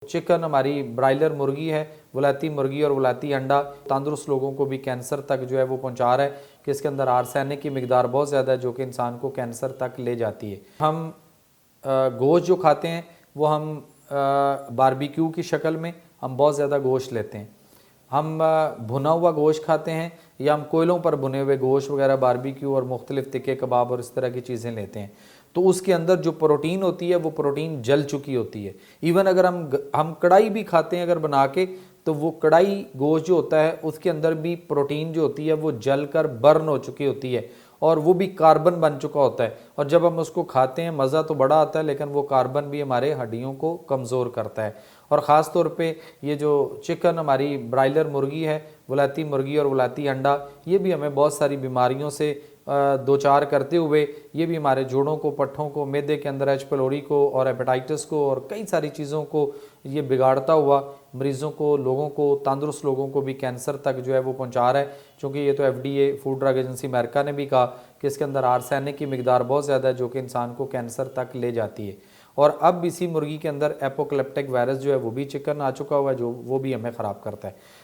Chicken हमारी broiler मुर्गी है, वलायती मुर्गी और वलायती अंडा तंदुरुस्त लोगों को भी कैंसर तक जो है वो पहुंचा रहा है कि इसके अंदर आर्सेनिक की मिकदार बहुत ज़्यादा है जो कि इंसान को कैंसर तक ले जाती है। हम गोश्त जो खाते हैं वो हम बारबेक्यू की शक्ल में हम बहुत ज़्यादा गोश्त लेते हैं। हम भुना हुआ गोश्त खाते हैं या हम कोयलों पर भुने हुए गोश्त वगैरह बारबेक्यू और मुख्तलिफ तिक्के कबाब और इस तरह की चीज़ें लेते हैं, तो उसके अंदर जो प्रोटीन होती है वो प्रोटीन जल चुकी होती है। इवन अगर हम कढ़ाई भी खाते हैं अगर बना के, तो वो कढ़ाई गोश्त जो होता है उसके अंदर भी प्रोटीन जो होती है वो जल कर बर्न हो चुकी होती है और वो भी कार्बन बन चुका होता है। और जब हम उसको खाते हैं मज़ा तो बड़ा आता है, लेकिन वो कार्बन भी हमारे हड्डियों को कमज़ोर करता है। और ख़ास तौर पे ये जो चिकन हमारी ब्रायलर मुर्गी है, वलायती मुर्गी और वलायती अंडा, ये भी हमें बहुत सारी बीमारियों से दो चार करते हुए ये भी हमारे जोड़ों को, पट्ठों को, मैदे के अंदर एच पेलोरी को और हेपेटाइटिस को और कई सारी चीज़ों को ये बिगाड़ता हुआ मरीज़ों को, लोगों को, तंदुरुस्त लोगों को भी कैंसर तक जो है वो पहुंचा रहा है। क्योंकि ये तो FDA food drug agency America ने भी कहा कि इसके अंदर आर्सेनिक की मिकदार बहुत ज़्यादा है जो कि इंसान को कैंसर तक ले जाती है। और अब इसी मुर्गी के अंदर एपोकलिप्टिक वायरस जो है वो भी चिकन आ चुका हुआ है जो वो भी हमें ख़राब करता है।